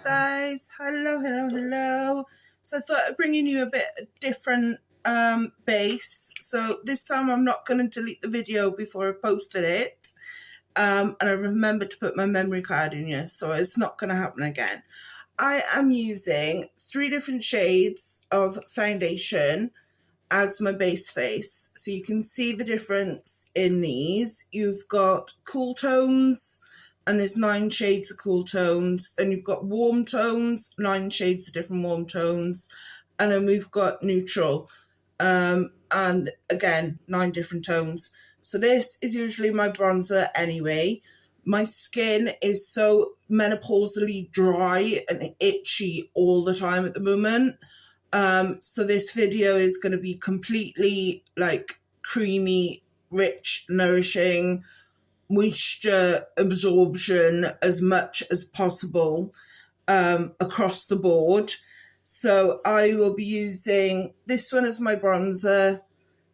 guys, hello. So I thought I'd bring you a bit different base. So this time I'm not going to delete the video before I posted it, and I remembered to put my memory card in here, so it's not going to happen again. I am using 3 different shades of foundation as my base face, so you can see the difference in these. You've got cool tones, and there's 9 shades of cool tones. Then you've got warm tones, 9 shades of different warm tones. And then we've got neutral, and again, 9 different tones. So this is usually my bronzer anyway. My skin is so menopausally dry and itchy all the time at the moment. So this video is going to be completely like creamy, rich, nourishing, moisture absorption as much as possible across the board. So I will be using this one as my bronzer,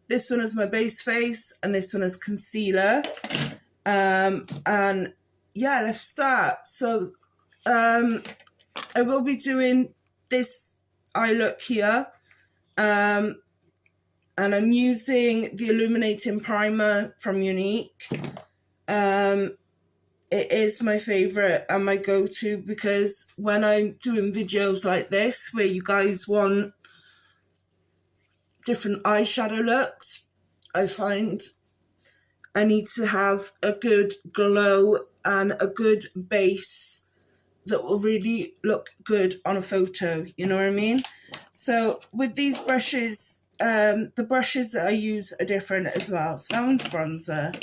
this one as my base face, and this one as concealer. And yeah, let's start. So I will be doing this eye look here, and I'm using the illuminating primer from Unique. It is my favorite and my go-to, because when I'm doing videos like this where you guys want different eyeshadow looks, I find I need to have a good glow and a good base that will really look good on a photo, you know what I mean? So with these brushes, the brushes that I use are different as well. So that one's bronzer.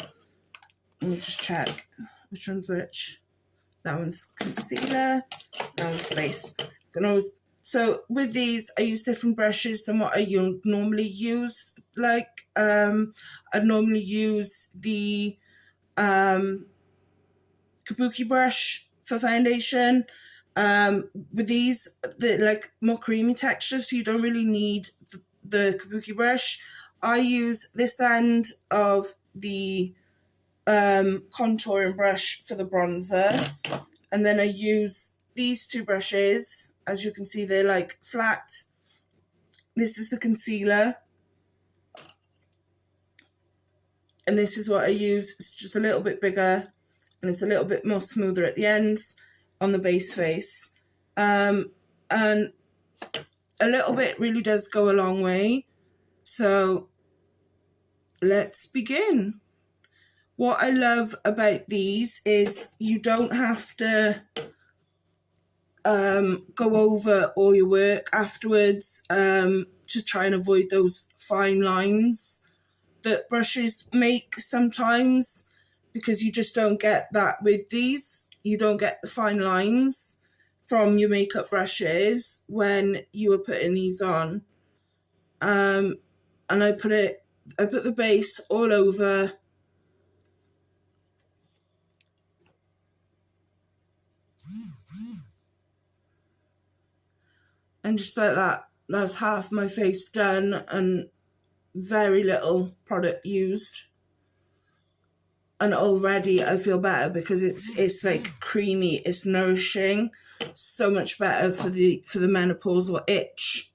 Let me just check which one's which. That one's concealer, that one's base. So with these, I use different brushes than what I normally use. Like, I normally use the kabuki brush for foundation. With these, they're like more creamy texture, so you don't really need the kabuki brush. I use this end of the contouring brush for the bronzer, and then I use these 2 brushes. As you can see, they're like flat. This is the concealer, and this is what I use. It's just a little bit bigger, and it's a little bit more smoother at the ends on the base face. And a little bit really does go a long way. So let's begin. What I love about these is you don't have to go over all your work afterwards to try and avoid those fine lines that brushes make sometimes, because you just don't get that with these. You don't get the fine lines from your makeup brushes when you are putting these on. And I put the base all over. And just like that, that's half my face done, and very little product used. And already I feel better, because it's like creamy, it's nourishing, so much better for the menopausal itch.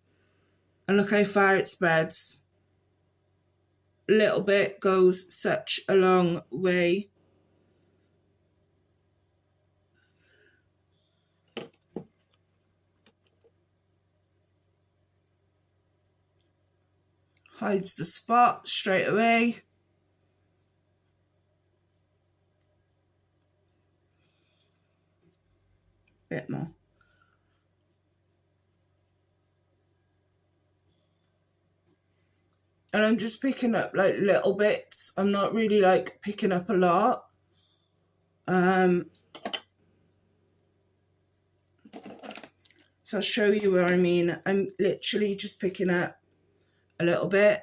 And look how far it spreads. A little bit goes such a long way. Hides the spot straight away. Bit more. And I'm just picking up like little bits. I'm not really like picking up a lot. So I'll show you where I mean. I'm literally just picking up a little bit.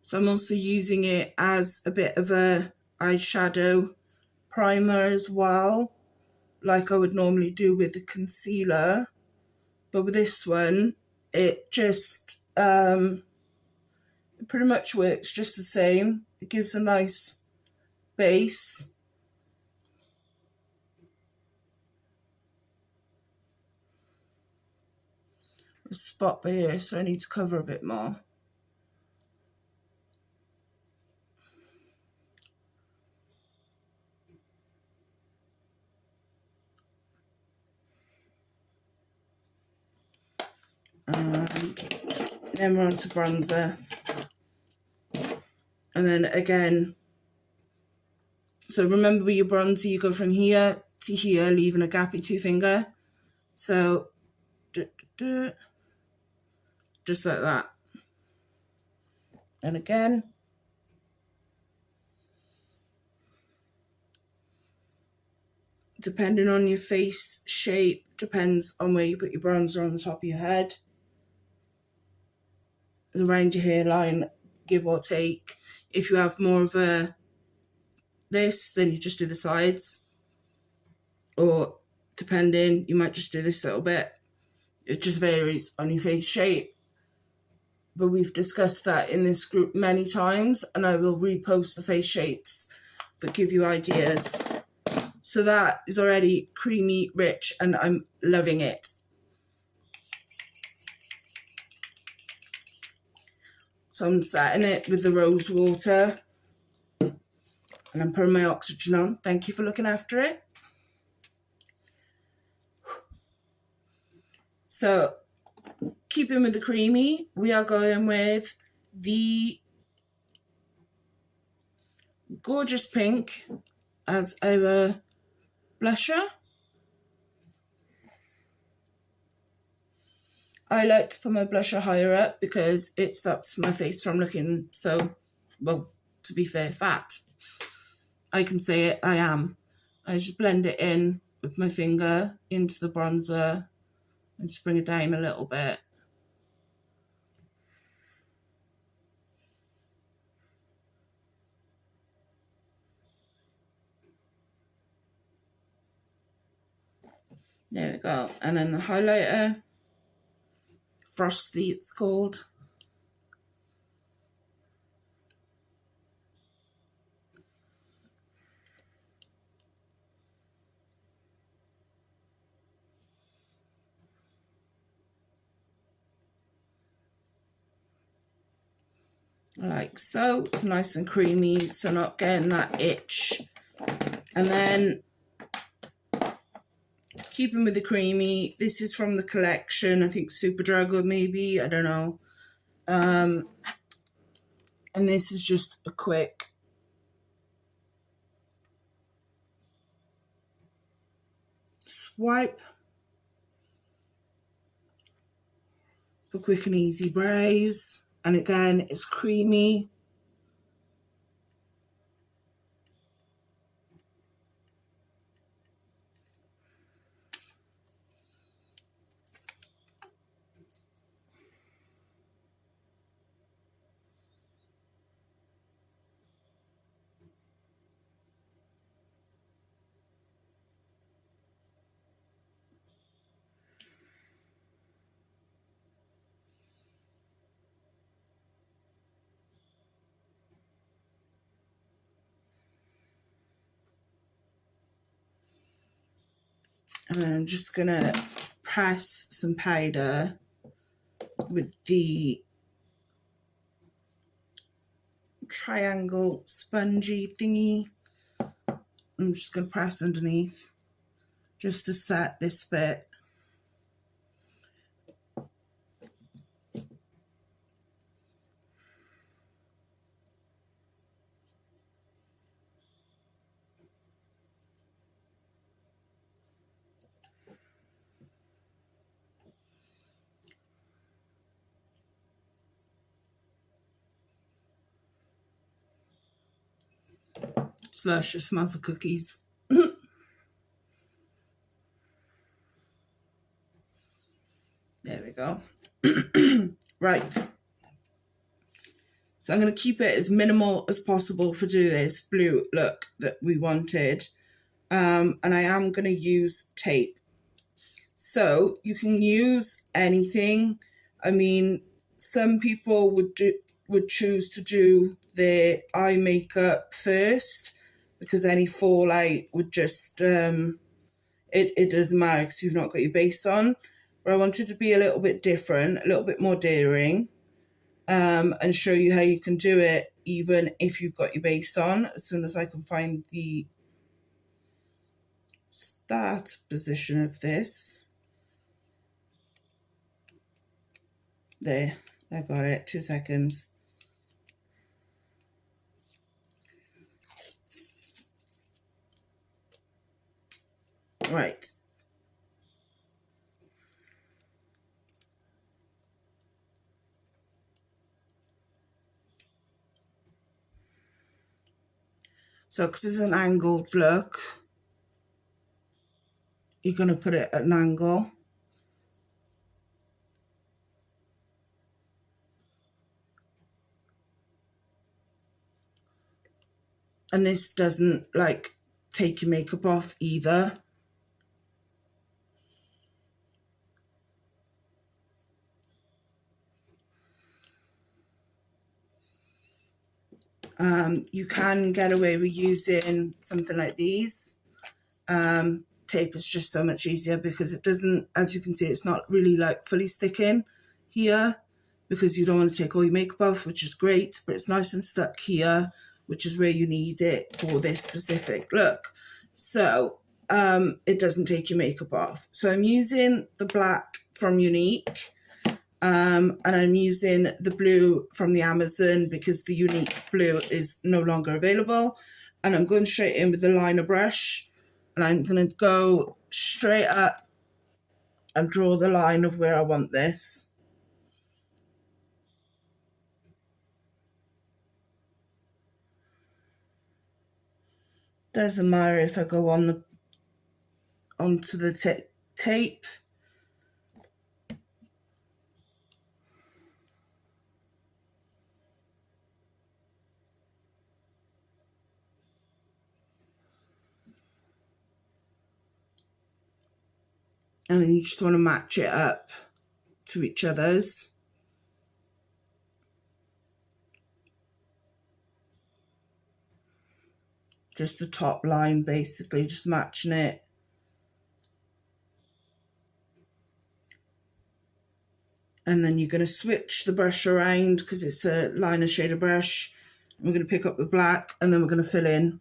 So I'm also using it as a bit of a eyeshadow primer as well, like I would normally do with the concealer. But with this one, it just It pretty much works just the same. It gives a nice base. A spot by here, so I need to cover a bit more. And then we're on to bronzer. And then again, so remember with your bronzer, you go from here to here, leaving a gap in 2-finger. So, just like that. And again. Depending on your face shape, depends on where you put your bronzer on the top of your head. Around your hairline, give or take. If you have more of a this, then you just do the sides. Or depending, you might just do this little bit. It just varies on your face shape. But we've discussed that in this group many times, and I will repost the face shapes that give you ideas. So that is already creamy, rich, and I'm loving it. So I'm setting it with the rose water. And I'm putting my oxygen on. Thank you for looking after it. So, keeping with the creamy, we are going with the Gorgeous Pink as our blusher. I like to put my blusher higher up because it stops my face from looking so, well, to be fair, fat. I can say it, I am. I just blend it in with my finger into the bronzer and just bring it down a little bit. There we go. And then the highlighter, Frosty it's called. Like so. It's nice and creamy, so not getting that itch. And then, keeping with the creamy, this is from the collection, I think Superdrug or maybe, I don't know. And this is just a quick swipe for quick and easy brows. And again, it's creamy. And then I'm just gonna press some powder with the triangle spongy thingy. I'm just gonna press underneath just to set this bit. Slush, it smells of cookies. There we go. Right. So I'm going to keep it as minimal as possible for do this blue look that we wanted. And I am going to use tape. So you can use anything. I mean, some people would choose to do their eye makeup first, because any fallout would just, it doesn't matter because you've not got your base on. But I wanted to be a little bit different, a little bit more daring, and show you how you can do it even if you've got your base on. As soon as I can find the start position of this. There, I got it, 2 seconds. Right. So, because it's an angled look, you're going to put it at an angle. And this doesn't like take your makeup off either. You can get away with using something like these. Tape is just so much easier because it doesn't, as you can see, it's not really like fully sticking here, because you don't want to take all your makeup off, which is great, but it's nice and stuck here, which is where you need it for this specific look. So it doesn't take your makeup off. So I'm using the black from Unique, and I'm using the blue from the Amazon because the Unique blue is no longer available. And I'm going straight in with the liner brush, and I'm going to go straight up and draw the line of where I want this. Doesn't matter if I go on onto the tape. And then you just want to match it up to each other's. Just the top line, basically, just matching it. And then you're going to switch the brush around because it's a liner shader brush. We're going to pick up the black, and then we're going to fill in.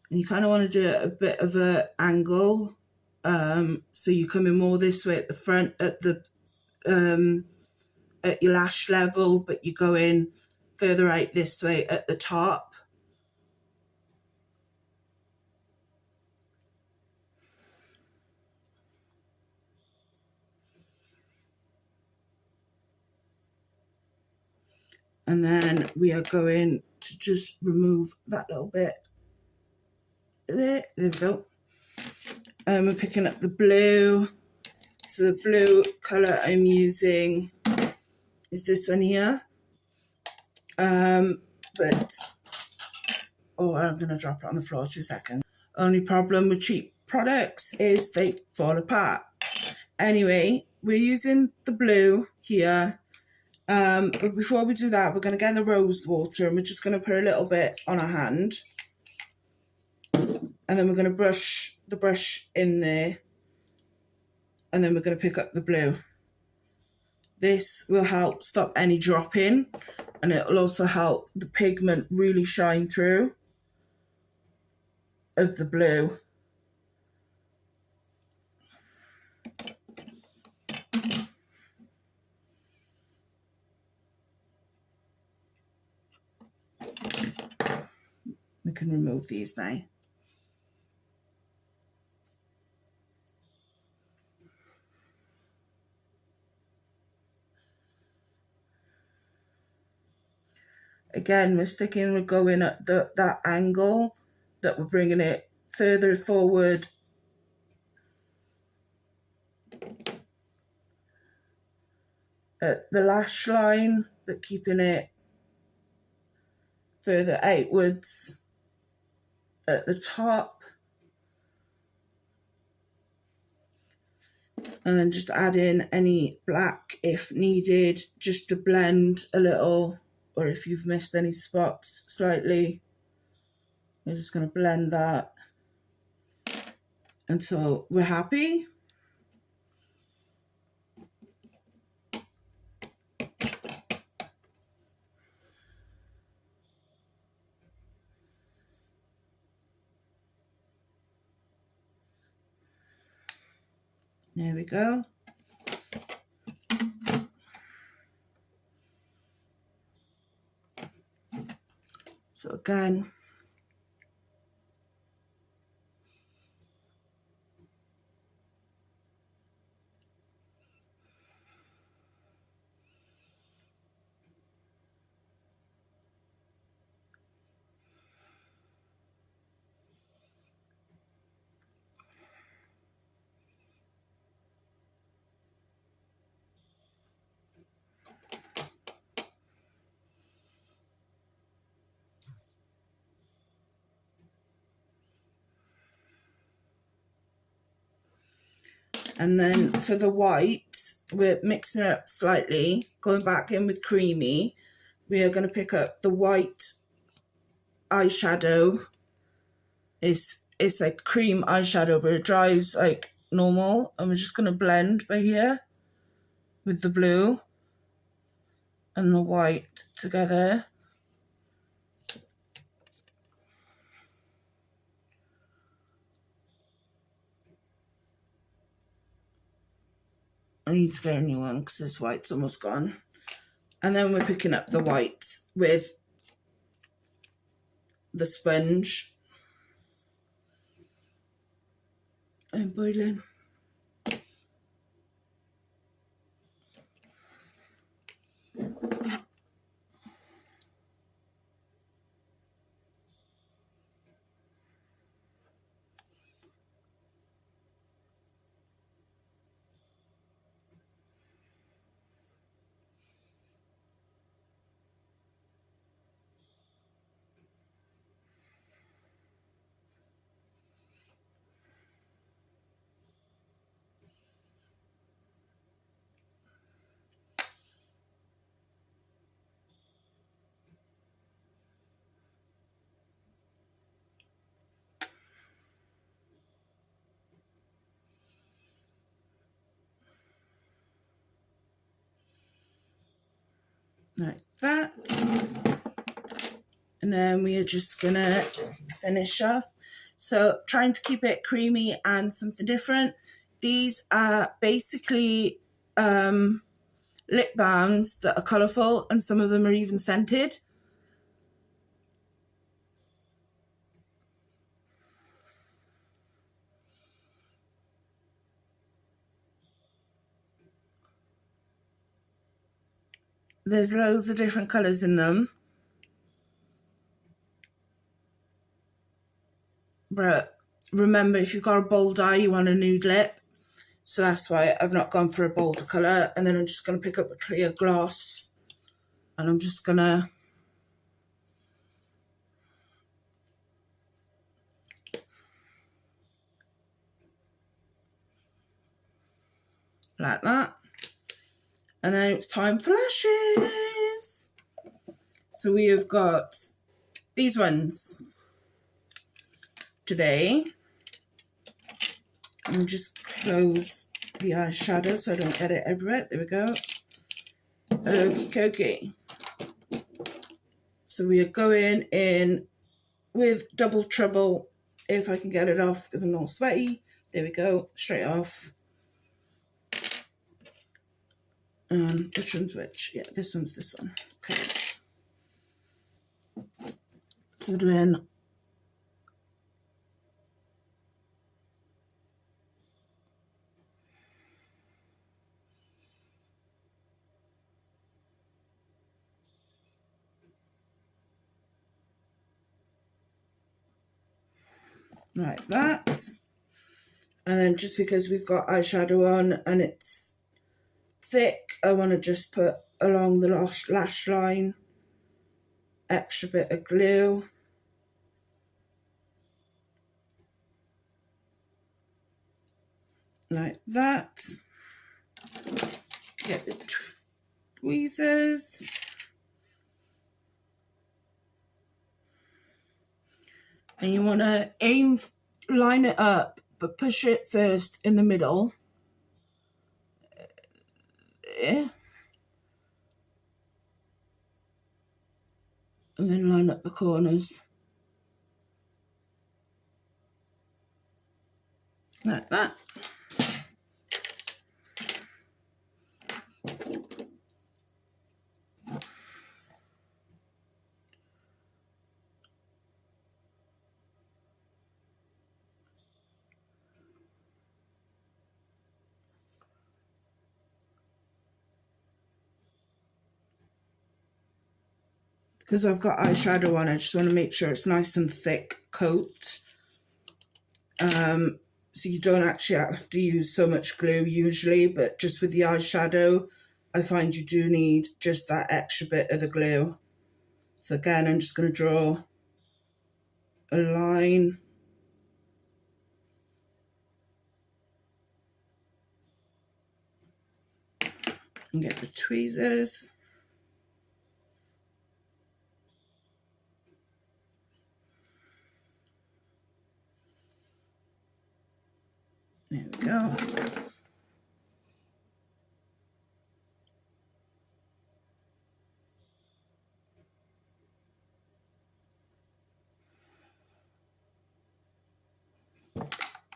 And you kind of want to do it a bit of an angle, so you come in more this way at the front, at your lash level, but you go in further out this way at the top. And then we are going to just remove that little bit. There we go. We're picking up the blue. So the blue colour I'm using is this one here. But, oh, I'm going to drop it on the floor, 2 seconds. Only problem with cheap products is they fall apart. Anyway, we're using the blue here. But before we do that, we're going to get the rose water, and we're just going to put a little bit on our hand. And then we're going to brush the brush in there. And then we're going to pick up the blue. This will help stop any dropping, and it will also help the pigment really shine through of the blue. We can remove these now. Again, we're sticking with going at that angle, that we're bringing it further forward at the lash line, but keeping it further outwards at the top. And then just add in any black if needed, just to blend a little, or if you've missed any spots slightly. We're just going to blend that until we're happy. There we go. So again, and then for the white, we're mixing it up slightly, going back in with creamy. We are going to pick up the white eyeshadow. It's like cream eyeshadow, but it dries like normal, and we're just going to blend by here with the blue and the white together. I need to get a new one because this white's almost gone. And then we're picking up the white with the sponge and boiling. Like that. And then we are just gonna finish off. So trying to keep it creamy and something different. These are basically lip balms that are colourful, and some of them are even scented. There's loads of different colours in them. But remember, if you've got a bold eye, you want a nude lip. So that's why I've not gone for a bolder colour. And then I'm just going to pick up a clear gloss. And I'm just going to like that. And then it's time for lashes. So we have got these ones today. And just close the eyeshadow so I don't get it everywhere. There we go. Okie dokie. So we are going in with Double Trouble, if I can get it off because I'm all sweaty. There we go, straight off. Which one's which? Yeah, this one's this one. Okay. So doing like that. And then just because we've got eyeshadow on and it's thick, I want to just put along the lash line extra bit of glue. Like that. Get the tweezers. And you want to line it up, but push it first in the middle. There. And then line up the corners. Like that. Because I've got eyeshadow on, I just want to make sure it's nice and thick coat. So you don't actually have to use so much glue usually, but just with the eyeshadow, I find you do need just that extra bit of the glue. So again, I'm just going to draw a line. And get the tweezers. There we go.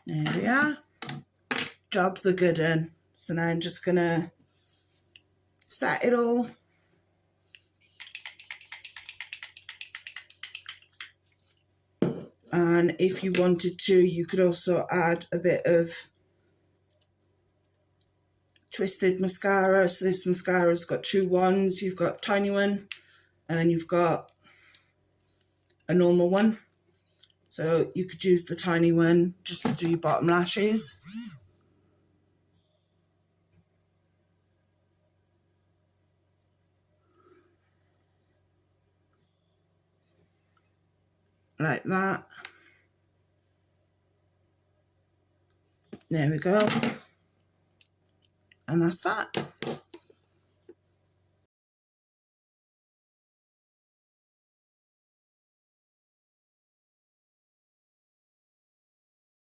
There we are. Job's a good one. So now I'm just gonna set it all. And if you wanted to, you could also add a bit of twisted mascara. So this mascara's got two ones. You've got a tiny one, and then you've got a normal one. So you could use the tiny one just to do your bottom lashes. Like that. There we go. And that's that.